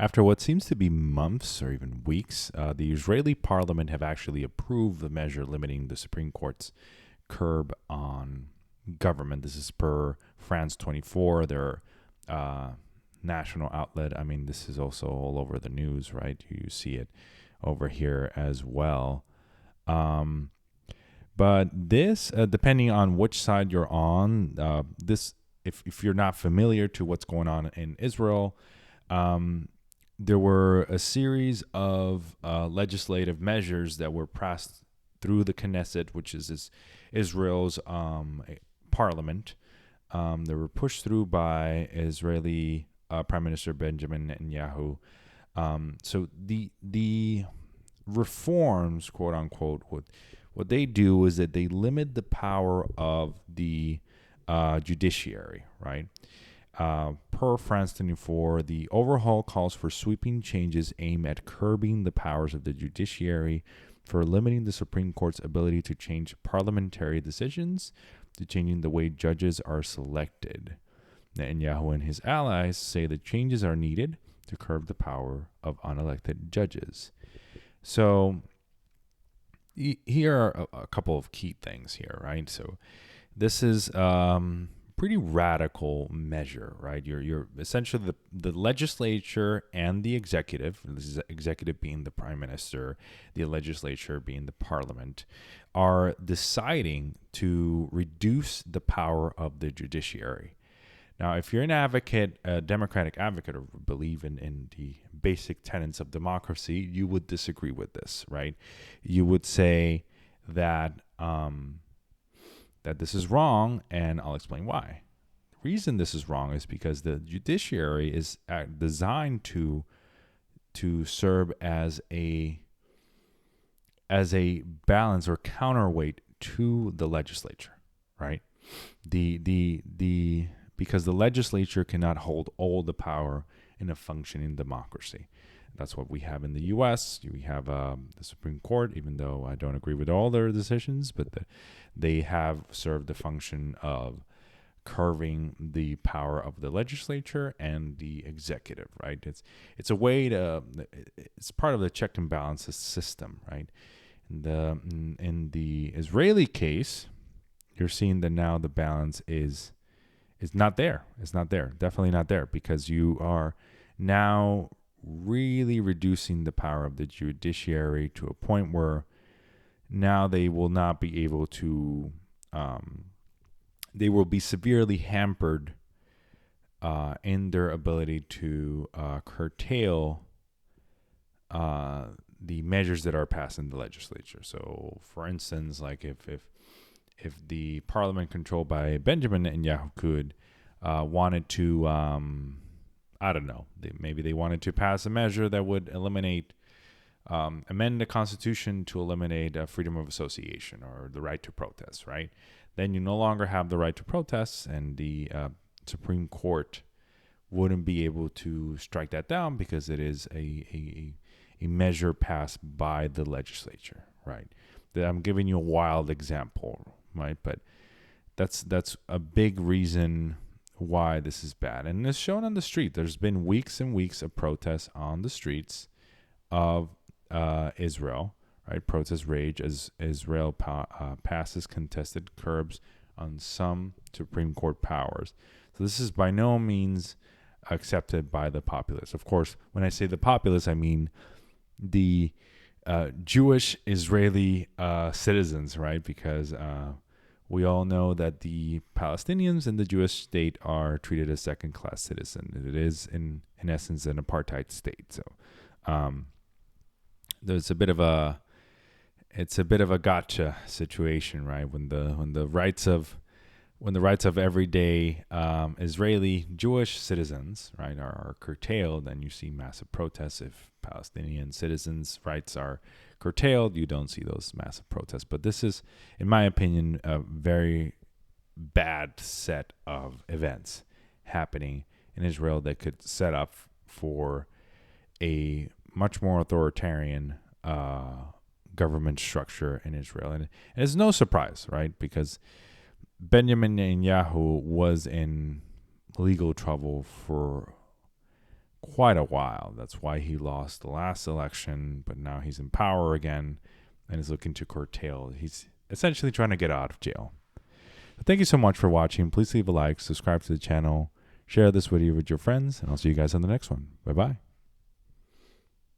After what seems to be months or even weeks, the Israeli parliament have actually approved the measure limiting the Supreme Court's curb on government. This is per France 24, their national outlet. I mean, this is also all over the news, right? You see it over here as well. But this, depending on which side you're on, if you're not familiar to what's going on in Israel, there were a series of legislative measures that were passed through the Knesset, which is Israel's parliament. They were pushed through by Israeli Prime Minister Benjamin Netanyahu. So the reforms, quote unquote, what they do is that they limit the power of the judiciary, right? Per France 24, the overhaul calls for sweeping changes aimed at curbing the powers of the judiciary, for limiting the Supreme Court's ability to change parliamentary decisions, to changing the way judges are selected. Netanyahu and his allies say the changes are needed to curb the power of unelected judges. So here are a couple of key things here, right? So this is pretty radical measure, right? You're essentially the legislature and the executive, this is executive being the prime minister, the legislature being the parliament, are deciding to reduce the power of the judiciary. Now, if you're an advocate, a democratic advocate, or believe in the basic tenets of democracy, you would disagree with this, right? You would say that that this is wrong, and I'll explain why. The reason this is wrong is because the judiciary is designed to serve as a balance or counterweight to the legislature, right? Because the legislature cannot hold all the power in a functioning democracy. That's what we have in the U.S. We have the Supreme Court, even though I don't agree with all their decisions, but they have served the function of curving the power of the legislature and the executive, right? It's a way to, it's part of the check and balances system, right? In the Israeli case, you're seeing that now the balance is not there. It's not there. Definitely not there, because you are now really reducing the power of the judiciary to a point where now they will not be able to, they will be severely hampered in their ability to curtail the measures that are passed in the legislature. So, for instance, like if the parliament controlled by Benjamin Netanyahu could wanted to, I don't know, maybe they wanted to pass a measure that would eliminate, amend the Constitution to eliminate freedom of association or the right to protest, right? Then you no longer have the right to protest, and the Supreme Court wouldn't be able to strike that down because it is a measure passed by the legislature, right? I'm giving you a wild example, right? But that's a big reason why this is bad. And it's shown on the street. There's been weeks and weeks of protests on the streets of Israel, right? Protest rage as Israel passes contested curbs on some Supreme Court powers. So this is by no means accepted by the populace. Of course, when I say the populace, I mean the Jewish Israeli citizens, right? Because we all know that the Palestinians in the Jewish state are treated as second-class citizens. It is, in essence, an apartheid state. So there's a bit of a gotcha situation, right? When the rights of everyday Israeli Jewish citizens, right, are curtailed, then you see massive protests. If Palestinian citizens' rights are curtailed, you don't see those massive protests. But this is, in my opinion, a very bad set of events happening in Israel that could set up for a much more authoritarian government structure in Israel. And it's no surprise, right? Because Benjamin Netanyahu was in legal trouble for quite a while. That's why he lost the last election, but now he's in power again and is looking to curtail. He's essentially trying to get out of jail. But thank you so much for watching. Please leave a like, subscribe to the channel, share this video with your friends, and I'll see you guys on the next one. Bye-bye.